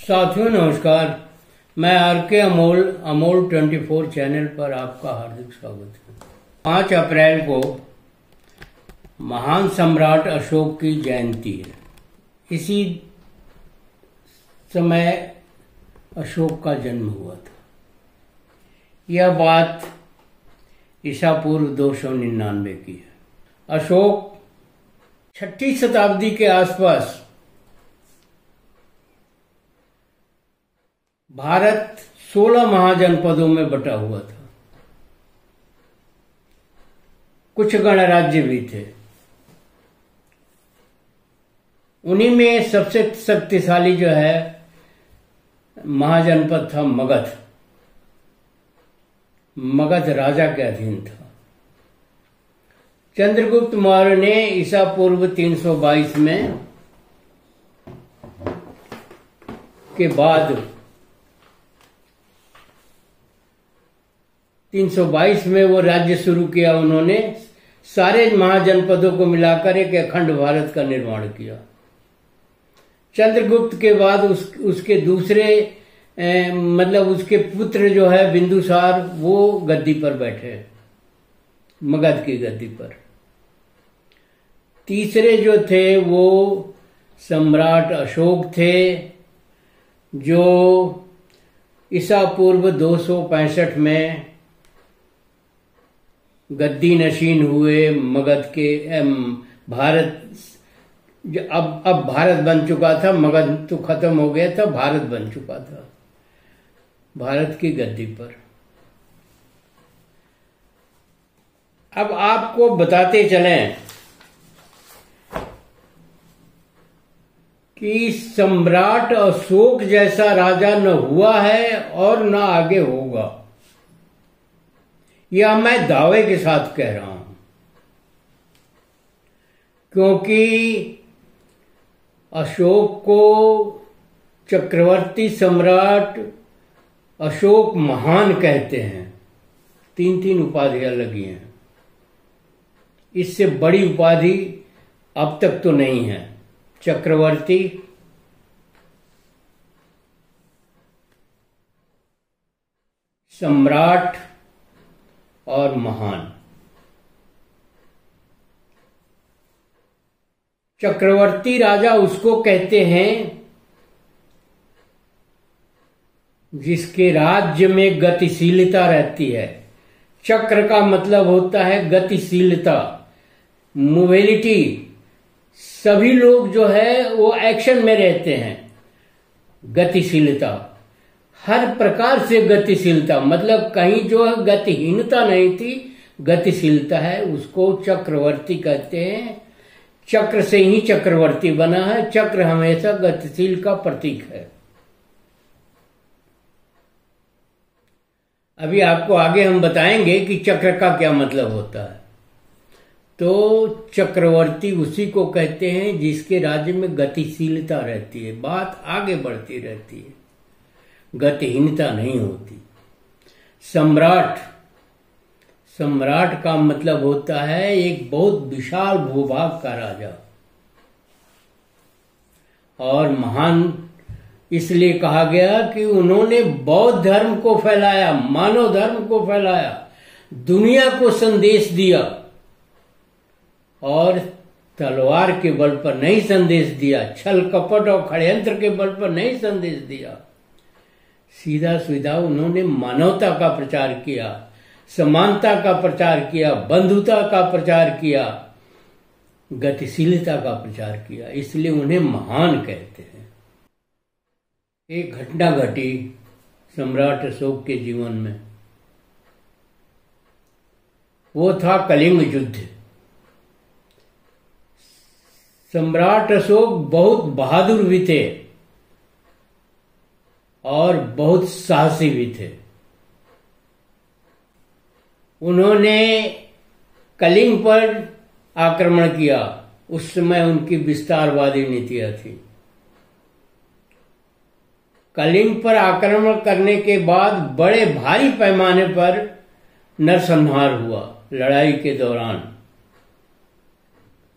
साथियों नमस्कार। मैं आर.के. अमोल 24 चैनल पर आपका हार्दिक स्वागत है। 5 अप्रैल को महान सम्राट अशोक की जयंती है। इसी समय अशोक का जन्म हुआ था। यह बात ईसा पूर्व 299 की है। अशोक 6ठी शताब्दी के आसपास भारत 16 महाजनपदों में बटा हुआ था। कुछ गणराज्य भी थे। उन्हीं में सबसे शक्तिशाली जो है महाजनपद था मगध। मगध राजा के अधीन था। चंद्रगुप्त मौर्य ने ईसा पूर्व 322 में के बाद 322 में वो राज्य शुरू किया। उन्होंने सारे महाजनपदों को मिलाकर एक अखंड भारत का निर्माण किया। चंद्रगुप्त के बाद उसके दूसरे मतलब उसके पुत्र जो है बिंदुसार, वो गद्दी पर बैठे, मगध की गद्दी पर। तीसरे जो थे वो सम्राट अशोक थे, जो ईसा पूर्व 265 में गद्दी नशीन हुए। मगध के भारत अब भारत बन चुका था। मगध तो खत्म हो गया था, भारत बन चुका था। भारत की गद्दी पर अब आपको बताते चलें कि सम्राट अशोक जैसा राजा न हुआ है और न आगे होगा। यह मैं दावे के साथ कह रहा हूं, क्योंकि अशोक को चक्रवर्ती सम्राट अशोक महान कहते हैं। 3 उपाधियां लगी हैं। इससे बड़ी उपाधि अब तक तो नहीं है। चक्रवर्ती, सम्राट और महान। चक्रवर्ती राजा उसको कहते हैं जिसके राज्य में गतिशीलता रहती है। चक्र का मतलब होता है गतिशीलता, मोबिलिटी। सभी लोग जो है वो एक्शन में रहते हैं। गतिशीलता, हर प्रकार से गतिशीलता, मतलब कहीं जो है गतिहीनता नहीं थी, गतिशीलता है। उसको चक्रवर्ती कहते हैं। चक्र से ही चक्रवर्ती बना है। चक्र हमेशा गतिशील का प्रतीक है। अभी आपको आगे हम बताएंगे कि चक्र का क्या मतलब होता है। तो चक्रवर्ती उसी को कहते हैं जिसके राज्य में गतिशीलता रहती है, बात आगे बढ़ती रहती है, गतिहीनता नहीं होती। सम्राट, सम्राट का मतलब होता है एक बहुत विशाल भूभाग का राजा। और महान इसलिए कहा गया कि उन्होंने बौद्ध धर्म को फैलाया, मानव धर्म को फैलाया, दुनिया को संदेश दिया। और तलवार के बल पर नहीं संदेश दिया, छल कपट और षड्यंत्र के बल पर नहीं संदेश दिया। सीधा सीधा उन्होंने मानवता का प्रचार किया, समानता का प्रचार किया, बंधुता का प्रचार किया, गतिशीलता का प्रचार किया। इसलिए उन्हें महान कहते हैं। एक घटना घटी सम्राट अशोक के जीवन में। वो था कलिंग युद्ध। सम्राट अशोक बहुत बहादुर भी थे और बहुत साहसी भी थे। उन्होंने कलिंग पर आक्रमण किया। उस समय उनकी विस्तारवादी नीतियां थी। कलिंग पर आक्रमण करने के बाद बड़े भारी पैमाने पर नरसंहार हुआ लड़ाई के दौरान।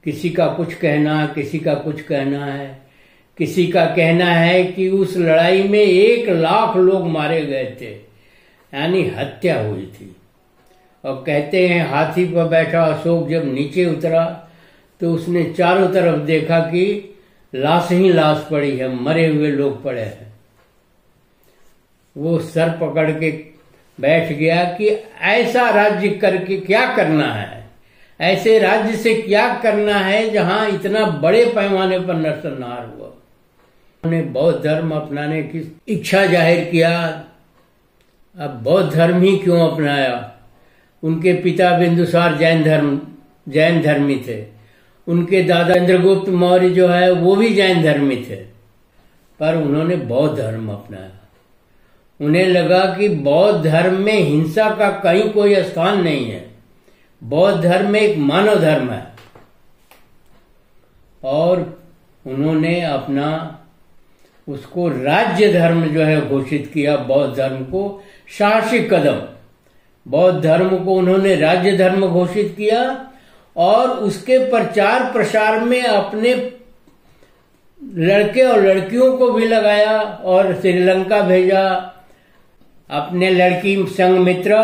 किसी का कुछ कहना है, किसी का कुछ कहना है। किसी का कहना है कि उस लड़ाई में 1 लाख लोग मारे गए थे, यानी हत्या हुई थी। और कहते हैं हाथी पर बैठा अशोक जब नीचे उतरा तो उसने चारों तरफ देखा कि लाश ही लाश पड़ी है, मरे हुए लोग पड़े हैं। वो सर पकड़ के बैठ गया कि ऐसा राज्य करके क्या करना है, ऐसे राज्य से क्या करना है जहां इतना बड़े पैमाने पर नरसंहार हुआ। उन्होंने बौद्ध धर्म अपनाने की इच्छा जाहिर किया। अब बौद्ध धर्म ही क्यों अपनाया? उनके पिता बिंदुसार जैन धर्मी थे, उनके दादा चंद्रगुप्त मौर्य जो है वो भी जैन धर्मी थे, पर उन्होंने बौद्ध धर्म अपनाया। उन्हें लगा कि बौद्ध धर्म में हिंसा का कहीं कोई स्थान नहीं है, बौद्ध धर्म एक मानव धर्म है। और उन्होंने अपना उसको राज्य धर्म जो है घोषित किया, बौद्ध धर्म को। साहसिक कदम, बौद्ध धर्म को उन्होंने राज्य धर्म घोषित किया और उसके प्रचार प्रसार में अपने लड़के और लड़कियों को भी लगाया और श्रीलंका भेजा, अपने लड़की संघमित्रा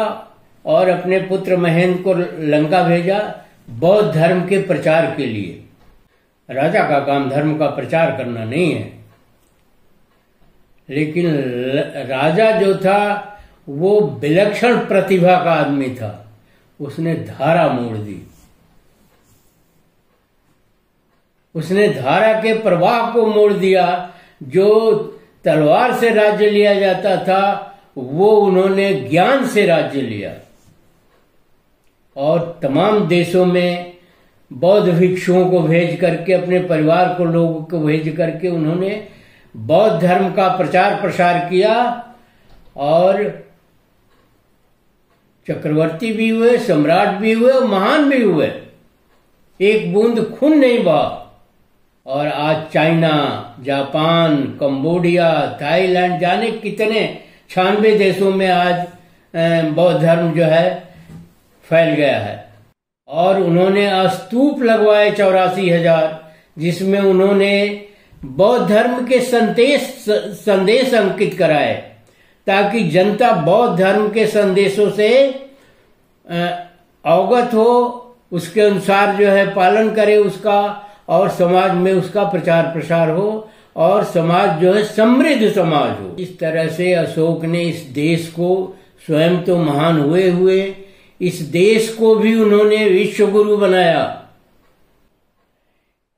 और अपने पुत्र महेंद्र को लंका भेजा बौद्ध धर्म के प्रचार के लिए। राजा का काम धर्म का प्रचार करना नहीं है, लेकिन राजा जो था वो विलक्षण प्रतिभा का आदमी था, उसने धारा मोड़ दी। उसने धारा के प्रवाह को मोड़ दिया। जो तलवार से राज्य लिया जाता था वो उन्होंने ज्ञान से राज्य लिया। और तमाम देशों में बौद्ध भिक्षुओं को भेज करके, अपने परिवार को, लोगों को भेज करके उन्होंने बौद्ध धर्म का प्रचार प्रसार किया। और चक्रवर्ती भी हुए, सम्राट भी हुए और महान भी हुए, एक बूंद खून नहीं बहा। और आज चाइना, जापान, कंबोडिया, थाईलैंड, जाने कितने 96 देशों में आज बौद्ध धर्म जो है फैल गया है। और उन्होंने स्तूप लगवाए 84,000, जिसमें उन्होंने बौद्ध धर्म के संदेश अंकित कराए, ताकि जनता बौद्ध धर्म के संदेशों से अवगत हो, उसके अनुसार जो है पालन करे उसका, और समाज में उसका प्रचार प्रसार हो और समाज जो है समृद्ध समाज हो। इस तरह से अशोक ने इस देश को, स्वयं तो महान हुए हुए, इस देश को भी उन्होंने विश्व गुरु बनाया।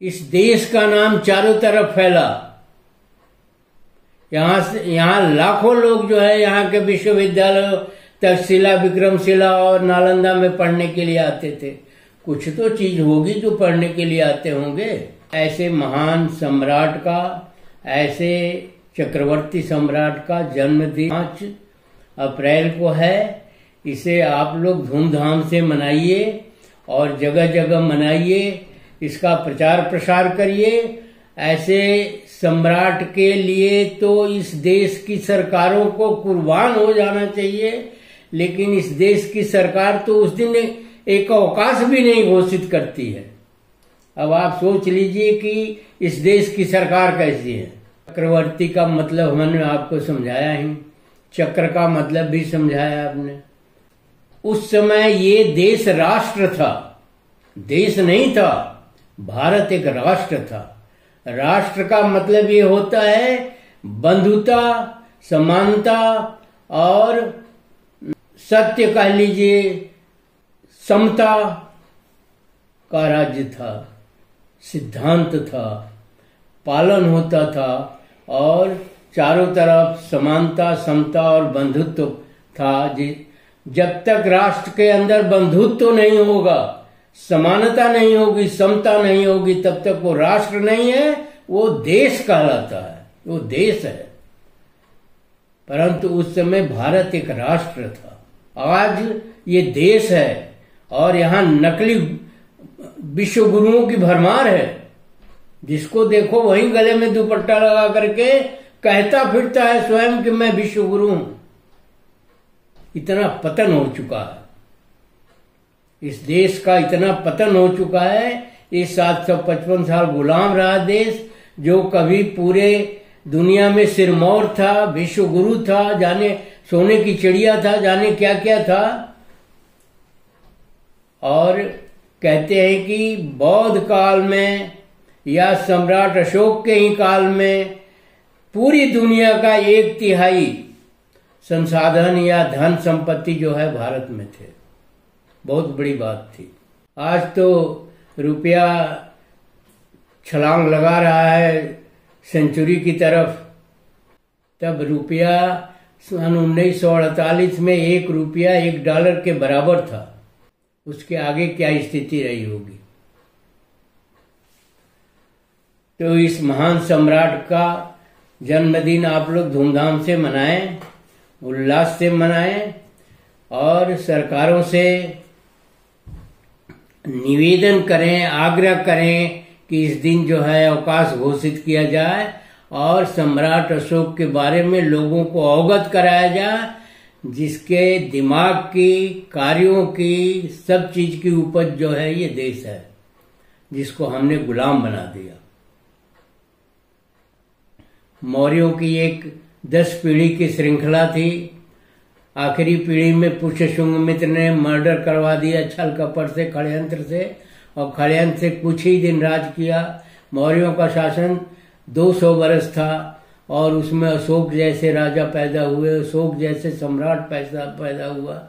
इस देश का नाम चारों तरफ फैला। यहाँ लाखों लोग जो है यहाँ के विश्वविद्यालय, तक्षशिला, विक्रमशिला और नालंदा में पढ़ने के लिए आते थे। कुछ तो चीज होगी जो पढ़ने के लिए आते होंगे। ऐसे महान सम्राट का, ऐसे चक्रवर्ती सम्राट का जन्मदिन 5 अप्रैल को है। इसे आप लोग धूमधाम से मनाइए और जगह जगह मनाइए, इसका प्रचार प्रसार करिए। ऐसे सम्राट के लिए तो इस देश की सरकारों को कुर्बान हो जाना चाहिए, लेकिन इस देश की सरकार तो उस दिन एक अवकाश भी नहीं घोषित करती है। अब आप सोच लीजिए कि इस देश की सरकार कैसी है। चक्रवर्ती का मतलब हमने आपको समझाया ही, चक्र का मतलब भी समझाया आपने। उस समय ये देश राष्ट्र था, देश नहीं था। भारत एक राष्ट्र था। राष्ट्र का मतलब ये होता है बंधुता, समानता और सत्य कह लीजिए, समता का राज्य था, सिद्धांत था, पालन होता था और चारों तरफ समानता, समता और बंधुत्व था। जब तक राष्ट्र के अंदर बंधुत्व नहीं होगा, समानता नहीं होगी, समता नहीं होगी, तब तक वो राष्ट्र नहीं है, वो देश कहलाता है, वो देश है। परंतु उस समय भारत एक राष्ट्र था, आज ये देश है और यहाँ नकली विश्व गुरुओं की भरमार है। जिसको देखो वही गले में दुपट्टा लगा करके कहता फिरता है स्वयं कि मैं विश्व गुरु हूं। इतना पतन हो चुका है, इस देश का इतना पतन हो चुका है। ये 755 साल गुलाम रहा देश, जो कभी पूरे दुनिया में सिरमौर था, विश्व गुरु था, जाने सोने की चिड़िया था, जाने क्या क्या था। और कहते हैं कि बौद्ध काल में या सम्राट अशोक के ही काल में पूरी दुनिया का 1/3 संसाधन या धन संपत्ति जो है भारत में थे। बहुत बड़ी बात थी। आज तो रुपया छलांग लगा रहा है सेंचुरी की तरफ। तब रुपया सन 1948 में $1 के बराबर था। उसके आगे क्या स्थिति रही होगी। तो इस महान सम्राट का जन्मदिन आप लोग धूमधाम से मनाएं, उल्लास से मनाएं और सरकारों से निवेदन करें, आग्रह करें कि इस दिन जो है अवकाश घोषित किया जाए और सम्राट अशोक के बारे में लोगों को अवगत कराया जाए, जिसके दिमाग की, कार्यों की, सब चीज की उपज जो है ये देश है, जिसको हमने गुलाम बना दिया। मौर्यों की एक 10 पीढ़ी की श्रृंखला थी। आखिरी पीढ़ी में पुष्यशुंग मित्र ने मर्डर करवा दिया छल कपट से, षड्यंत्र से, और षड्यंत्र से कुछ ही दिन राज किया। मौर्यों का शासन 200 वर्ष था और उसमें अशोक जैसे राजा पैदा हुए, अशोक जैसे सम्राट पैदा हुआ।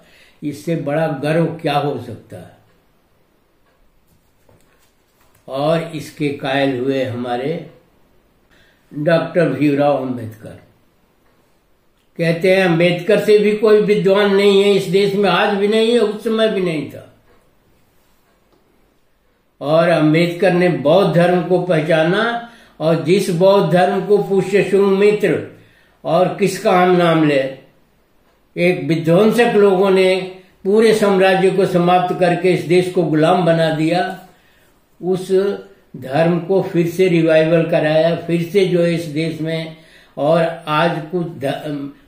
इससे बड़ा गर्व क्या हो सकता है। और इसके कायल हुए हमारे डॉक्टर भीमराव अम्बेडकर। कहते हैं अम्बेडकर से भी कोई विद्वान नहीं है इस देश में, आज भी नहीं है, उस समय भी नहीं था। और अम्बेडकर ने बौद्ध धर्म को पहचाना, और जिस बौद्ध धर्म को पुष्यशुंग मित्र और किसका हम नाम ले, एक विध्वंसक लोगों ने पूरे साम्राज्य को समाप्त करके इस देश को गुलाम बना दिया, उस धर्म को फिर से रिवाइवल कराया, फिर से जो है इस देश में। और आज कुछ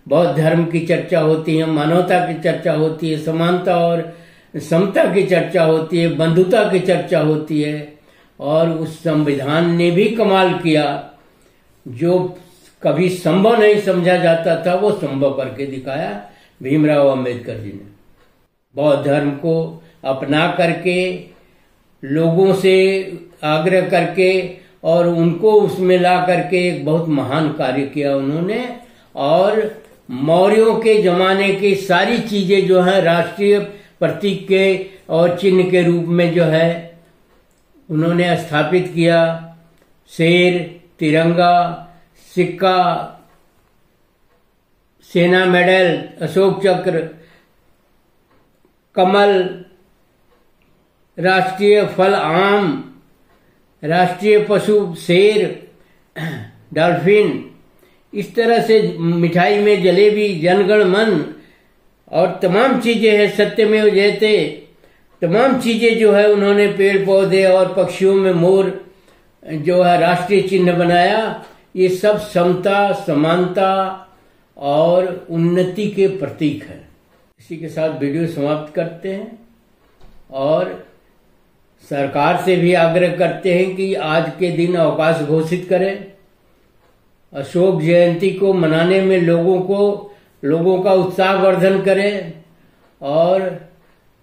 बौद्ध धर्म की चर्चा होती है, मानवता की चर्चा होती है, समानता और समता की चर्चा होती है, बंधुता की चर्चा होती है। और उस संविधान ने भी कमाल किया, जो कभी संभव नहीं समझा जाता था वो संभव करके दिखाया भीमराव अम्बेडकर जी ने। बौद्ध धर्म को अपना करके, लोगों से आग्रह करके और उनको उसमें ला करके एक बहुत महान कार्य किया उन्होंने। और मौर्यों के जमाने की सारी चीजें जो है राष्ट्रीय प्रतीक के और चिन्ह के रूप में जो है उन्होंने स्थापित किया। शेर, तिरंगा, सिक्का, सेना मेडल, अशोक चक्र, कमल, राष्ट्रीय फल आम, राष्ट्रीय पशु शेर, डॉल्फिन, इस तरह से मिठाई में जलेबी, जनगण मन और तमाम चीजें हैं, सत्यमेव जयते, तमाम चीजें जो है उन्होंने पेड़ पौधे और पक्षियों में मोर जो है राष्ट्रीय चिन्ह बनाया। ये सब समता, समानता और उन्नति के प्रतीक है। इसी के साथ वीडियो समाप्त करते हैं और सरकार से भी आग्रह करते हैं कि आज के दिन अवकाश घोषित करें। अशोक जयंती को मनाने में लोगों का उत्साहवर्धन करें और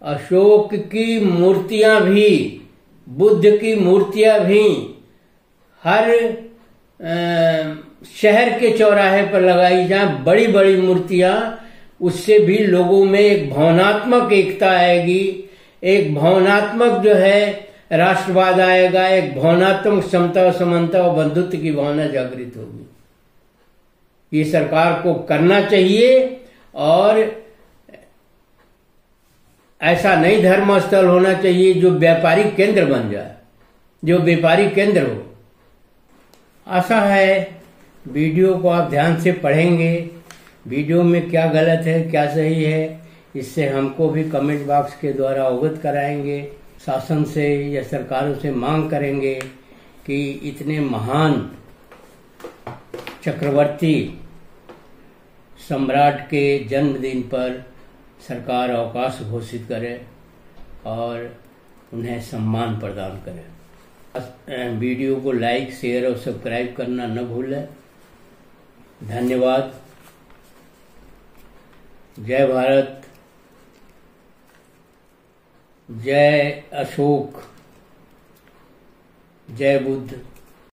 अशोक की मूर्तियां भी, बुद्ध की मूर्तियां भी हर शहर के चौराहे पर लगाई जाए, बड़ी बड़ी मूर्तियां। उससे भी लोगों में एक भावनात्मक एकता आएगी, एक भावनात्मक जो है राष्ट्रवाद आएगा, एक भावनात्मक समता, समानता और बंधुत्व की भावना जागृत होगी। ये सरकार को करना चाहिए। और ऐसा नहीं धर्म स्थल होना चाहिए जो व्यापारिक केंद्र बन जाए, जो व्यापारिक केंद्र हो। आशा है वीडियो को आप ध्यान से पढ़ेंगे, वीडियो में क्या गलत है क्या सही है, इससे हमको भी कमेंट बॉक्स के द्वारा अवगत कराएंगे। शासन से या सरकारों से मांग करेंगे कि इतने महान चक्रवर्ती सम्राट के जन्मदिन पर सरकार अवकाश घोषित करे और उन्हें सम्मान प्रदान करे। वीडियो को लाइक, शेयर और सब्सक्राइब करना न भूलें। धन्यवाद। जय भारत, जय अशोक, जय बुद्ध।